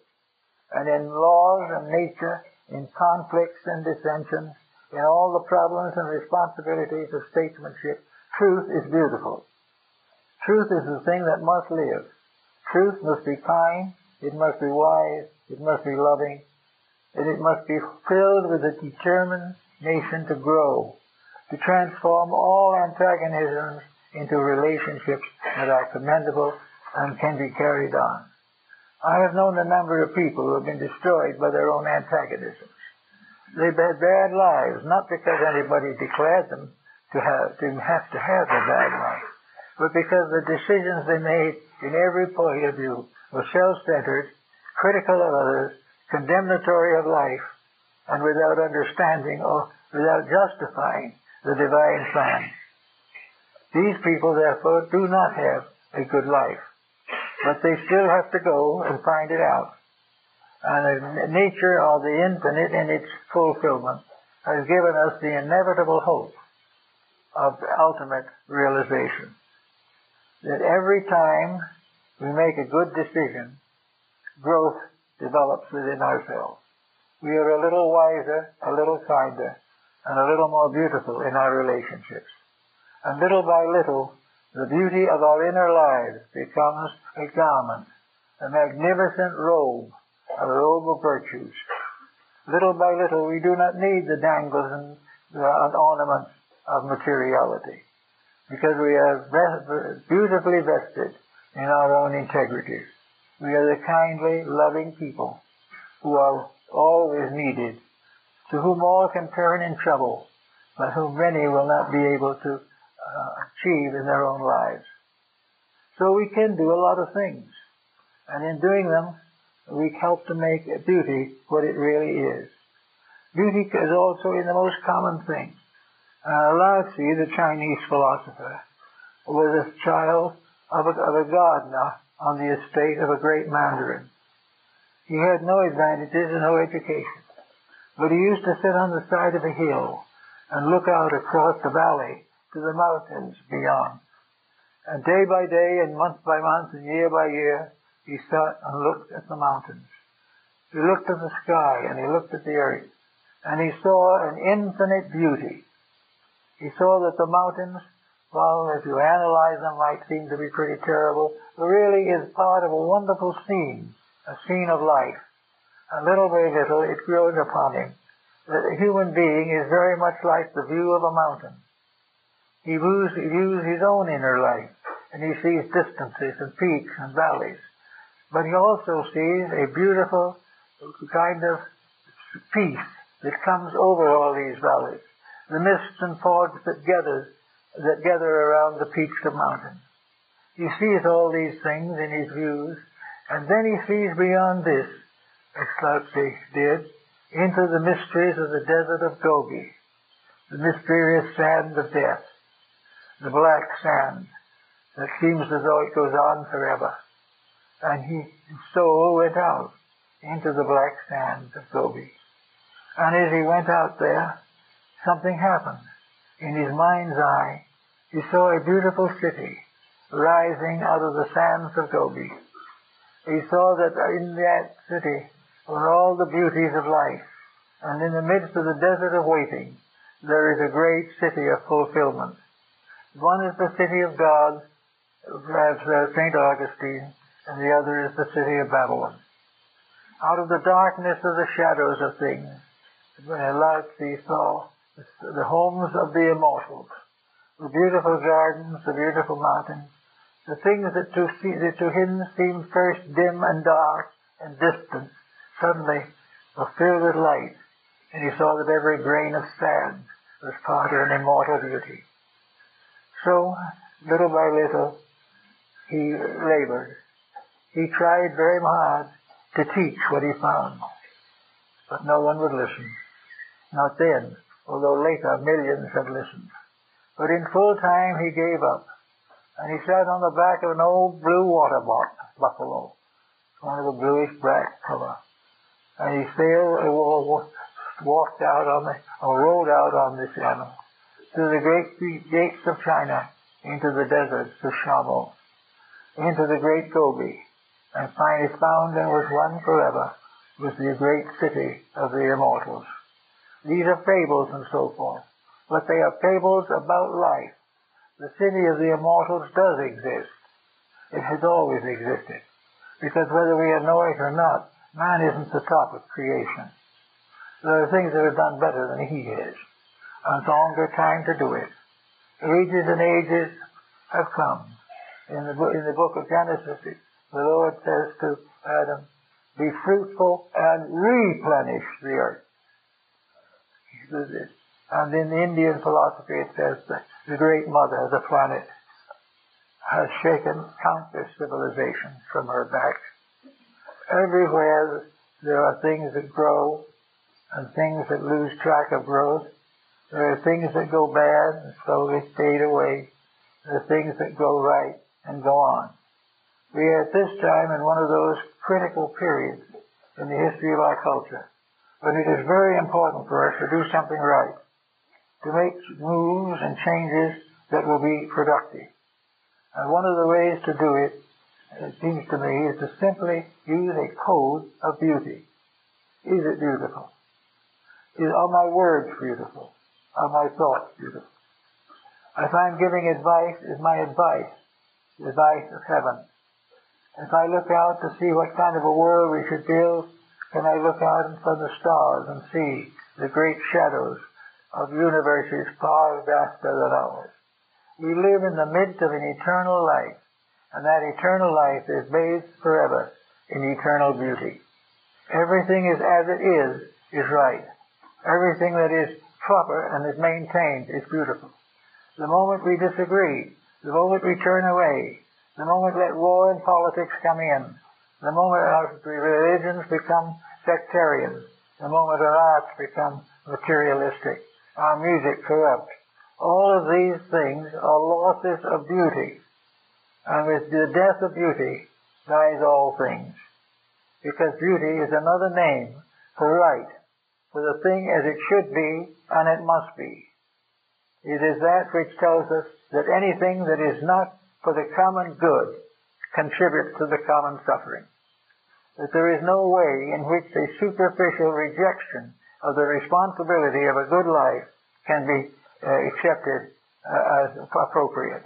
Speaker 1: And in laws and nature, in conflicts and dissensions, in all the problems and responsibilities of statesmanship, truth is beautiful. Truth is the thing that must live. Truth must be kind, it must be wise, it must be loving, and it must be filled with a determination to grow, to transform all antagonisms into relationships that are commendable and can be carried on. I have known a number of people who have been destroyed by their own antagonisms. They've had bad lives, not because anybody declared them to have a bad life, but because the decisions they made in every point of view were self-centered, critical of others, condemnatory of life, and without understanding or without justifying the divine plan. These people, therefore, do not have a good life, but they still have to go and find it out. And the nature of the infinite in its fulfillment has given us the inevitable hope of ultimate realization. That every time we make a good decision, growth develops within ourselves. We are a little wiser, a little kinder, and a little more beautiful in our relationships. And little by little, the beauty of our inner lives becomes a garment, a magnificent robe, a robe of virtues. Little by little, we do not need the dangles and ornaments of materiality. because we are beautifully vested in our own integrity. We are the kindly, loving people who are always needed, to whom all can turn in trouble, but whom many will not be able to achieve in their own lives. So we can do a lot of things, and in doing them, we help to make beauty what it really is. Beauty is also in the most common thing. Lao Tzu, the Chinese philosopher, was a child of a gardener on the estate of a great mandarin. He had no advantages and no education, but he used to sit on the side of a hill and look out across the valley to the mountains beyond. And day by day and month by month and year by year, he sat and looked at the mountains. He looked at the sky and he looked at the earth, and he saw an infinite beauty. He saw that the mountains, while if you analyze them might seem to be pretty terrible, but really is part of a wonderful scene, a scene of life. And little by little it grows upon him that a human being is very much like the view of a mountain. He views his own inner life, and he sees distances and peaks and valleys. But he also sees a beautiful kind of peace that comes over all these valleys. The mists and fogs that gather around the peaks of mountains. He sees all these things in his views, and then he sees beyond this, as Lao Tzu did, into the mysteries of the desert of Gobi, the mysterious sand of death, the black sand that seems as though it goes on forever. And his soul went out into the black sand of Gobi. And as he went out there, something happened. In his mind's eye, he saw a beautiful city rising out of the sands of Gobi. He saw that in that city were all the beauties of life, and in the midst of the desert of waiting, there is a great city of fulfillment. One is the city of God, as St. Augustine, and the other is the city of Babylon. Out of the darkness of the shadows of things, Lao Tzu saw the homes of the immortals, the beautiful gardens, the beautiful mountains, the things that to him seemed first dim and dark and distant, suddenly were filled with light, and he saw that every grain of sand was part of an immortal beauty. So, little by little, he labored. He tried very hard to teach what he found, but no one would listen. Not then, although later millions have listened. But in full time he gave up, and he sat on the back of an old blue water buffalo, one of the bluish-black color, and he walked out rode out on this animal through the great gates of China into the deserts of Shamo, into the great Gobi, and finally found and was won forever with the great city of the immortals. These are fables and so forth, but they are fables about life. The city of the immortals does exist. It has always existed, because whether we know it or not, man isn't the top of creation. There are things that are done better than he is, and it's longer time to do it. Ages and ages have come. In the book of Genesis, the Lord says to Adam, "Be fruitful and replenish the earth." And in the Indian philosophy it says that the Great Mother, the planet, has shaken countless civilizations from her back. Everywhere there are things that grow and things that lose track of growth. There are things that go bad and slowly fade away. There are things that go right and go on. We are at this time in one of those critical periods in the history of our culture, when it is very important for us to do something right, to make moves and changes that will be productive. And one of the ways to do it, it seems to me, is to simply use a code of beauty. Is it beautiful? Are my words beautiful? Are my thoughts beautiful? If I'm giving advice, is my advice the advice of heaven? If I look out to see what kind of a world we should build, can I look out into the stars and see the great shadows of universes far vaster than ours? We live in the midst of an eternal life, and that eternal life is bathed forever in eternal beauty. Everything is as it is right. Everything that is proper and is maintained is beautiful. The moment we disagree, the moment we turn away, the moment let war and politics come in, the moment our religions become sectarian, the moment our arts become materialistic, our music corrupt, all of these things are losses of beauty. And with the death of beauty dies all things. Because beauty is another name for right, for the thing as it should be and it must be. It is that which tells us that anything that is not for the common good contributes to the common suffering. That there is no way in which a superficial rejection of the responsibility of a good life can be accepted as appropriate.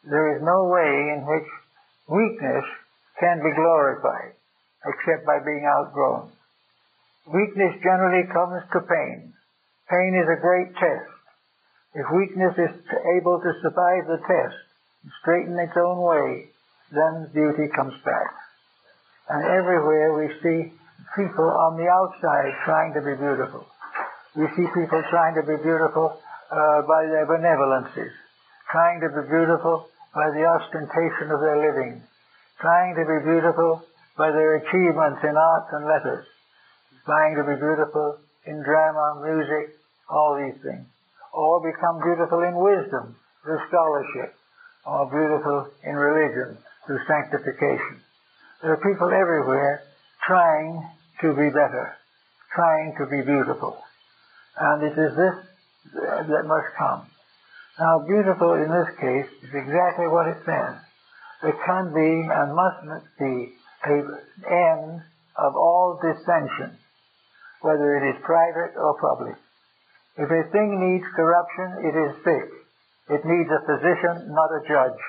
Speaker 1: There is no way in which weakness can be glorified except by being outgrown. Weakness generally comes to pain. Pain is a great test. If weakness is able to survive the test and straighten its own way, then beauty comes back. And everywhere we see people on the outside trying to be beautiful. We see people trying to be beautiful by their benevolences, trying to be beautiful by the ostentation of their living, trying to be beautiful by their achievements in arts and letters, trying to be beautiful in drama, music, all these things, or become beautiful in wisdom through scholarship, or beautiful in religion through sanctification. There are people everywhere trying to be better, trying to be beautiful. And it is this that must come. Now, beautiful in this case is exactly what it says. There can be and must be an end of all dissension, whether it is private or public. If a thing needs corruption, it is sick. It needs a physician, not a judge.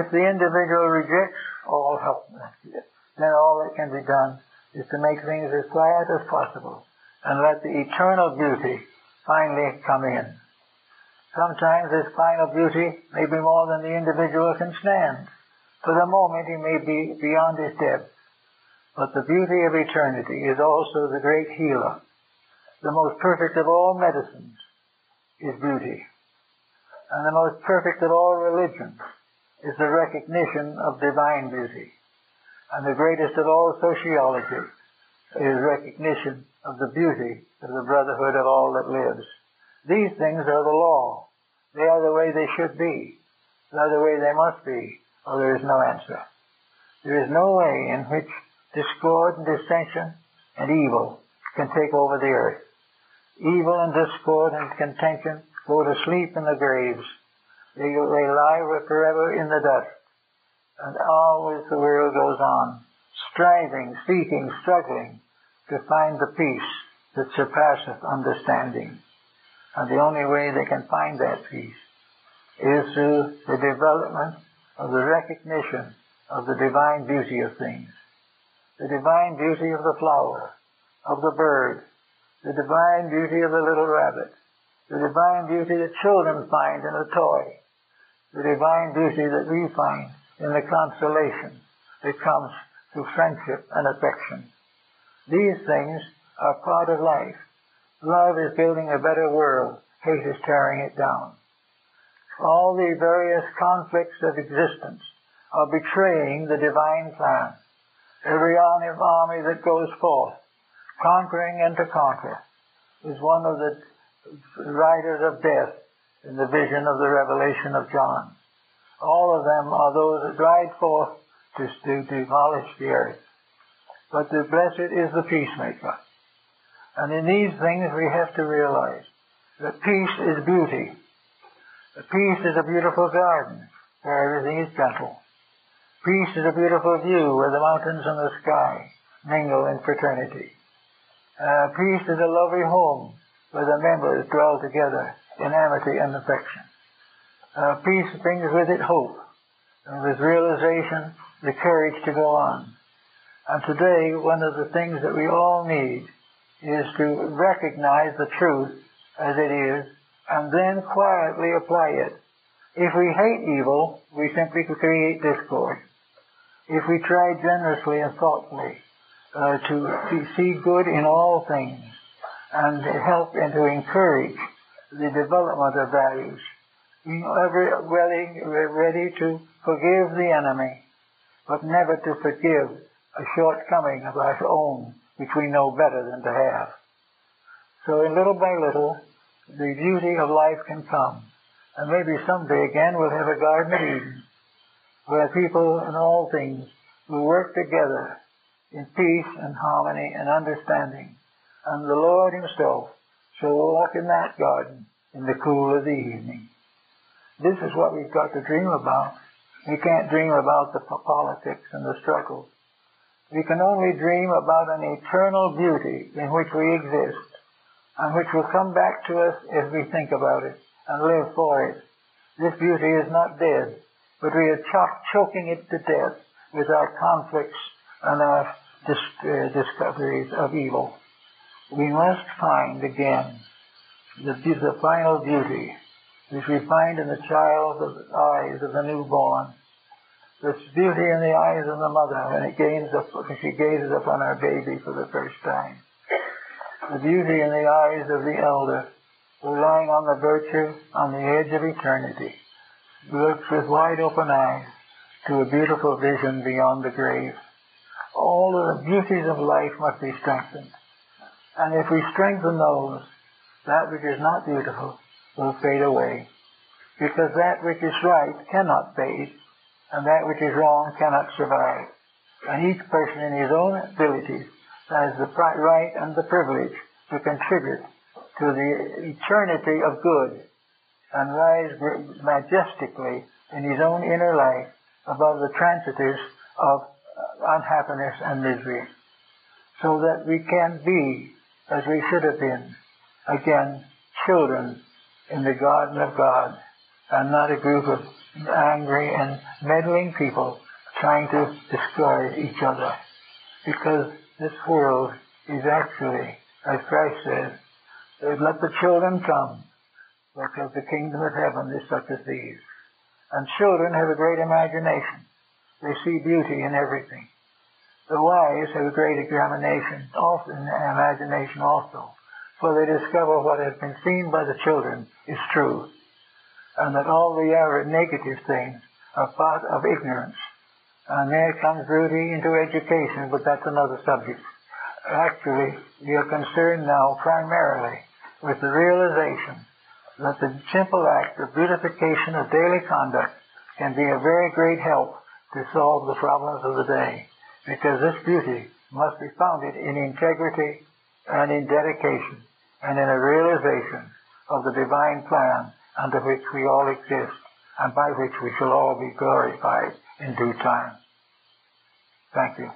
Speaker 1: If the individual rejects all help, then all that can be done is to make things as quiet as possible and let the eternal beauty finally come in. Sometimes this final beauty may be more than the individual can stand. For the moment, he may be beyond his depth. But the beauty of eternity is also the great healer. The most perfect of all medicines is beauty. And the most perfect of all religions is the recognition of divine beauty. And the greatest of all sociology is recognition of the beauty of the brotherhood of all that lives. These things are the law. They are the way they should be. They are the way they must be, or there is no answer. There is no way in which discord and dissension and evil can take over the earth. Evil and discord and contention go to sleep in the graves. They lie forever in the dust. And always the world goes on, striving, seeking, struggling to find the peace that surpasseth understanding. And the only way they can find that peace is through the development of the recognition of the divine beauty of things. The divine beauty of the flower, of the bird, the divine beauty of the little rabbit, the divine beauty that children find in a toy, the divine beauty that we find in the consolation that comes through friendship and affection. These things are part of life. Love is building a better world. Hate is tearing it down. All the various conflicts of existence are betraying the divine plan. Every army that goes forth, conquering and to conquer, is one of the riders of death in the vision of the Revelation of John. All of them are those that ride forth to demolish the earth. But the blessed is the peacemaker. And in these things we have to realize that peace is beauty. Peace is a beautiful garden where everything is gentle. Peace is a beautiful view where the mountains and the sky mingle in fraternity. Peace is a lovely home where the members dwell together in amity and affection. Peace brings with it hope, and with realization, the courage to go on. And today, one of the things that we all need is to recognize the truth as it is and then quietly apply it. If we hate evil, we simply create discord. If we try generously and thoughtfully to see good in all things and help and to encourage the development of values, being ever ready to forgive the enemy, but never to forgive a shortcoming of our own, which we know better than to have. So little by little, the beauty of life can come. And maybe someday again we'll have a Garden of Eden, where people in all things will work together in peace and harmony and understanding. And the Lord himself shall walk in that garden in the cool of the evening. This is what we've got to dream about. We can't dream about the politics and the struggles. We can only dream about an eternal beauty in which we exist, and which will come back to us if we think about it and live for it. This beauty is not dead, but we are choking it to death with our conflicts and our discoveries of evil. We must find again the final beauty which we find in the child's eyes of the newborn. This beauty in the eyes of the mother when she gazes upon her baby for the first time. The beauty in the eyes of the elder, relying on the virtue on the edge of eternity, looks with wide open eyes to a beautiful vision beyond the grave. All of the beauties of life must be strengthened. And if we strengthen those, that which is not beautiful will fade away. Because that which is right cannot fade, and that which is wrong cannot survive. And each person in his own abilities has the right and the privilege to contribute to the eternity of good and rise majestically in his own inner life above the transities of unhappiness and misery, so that we can be, as we should have been, again, children in the garden of God, and not a group of angry and meddling people trying to destroy each other. Because this world is actually, as Christ says, let the children come, because the kingdom of heaven is such as these. And children have a great imagination. They see beauty in everything. The wise have a great imagination also, for they discover what has been seen by the children is true, and that all the other negative things are part of ignorance. And there comes beauty into education, but that's another subject. Actually, we are concerned now primarily with the realization that the simple act of beautification of daily conduct can be a very great help to solve the problems of the day, because this beauty must be founded in integrity and in dedication and in a realization of the divine plan under which we all exist and by which we shall all be glorified in due time. Thank you.